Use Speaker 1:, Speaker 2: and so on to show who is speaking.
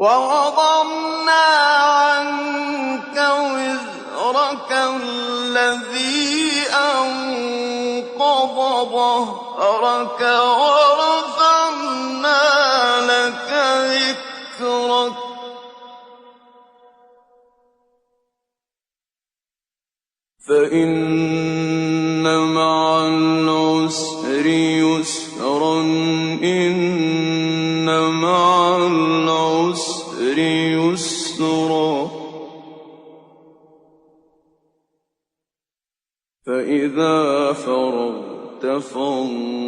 Speaker 1: وَوَضَعْنَا عَنكَ وِزْرَكَ الَّذِي أَنقَضَ ظَهْرَكَ وَرَفَعْنَا لَكَ ذِكْرَكَ فَإِنَّ مَعَ الْعُسْرِ يُسْرًا إِنَّ مَعَ الْعُسْرِ يُسْرًا فَإِذَا فَرَغْتَ فَانصَبْ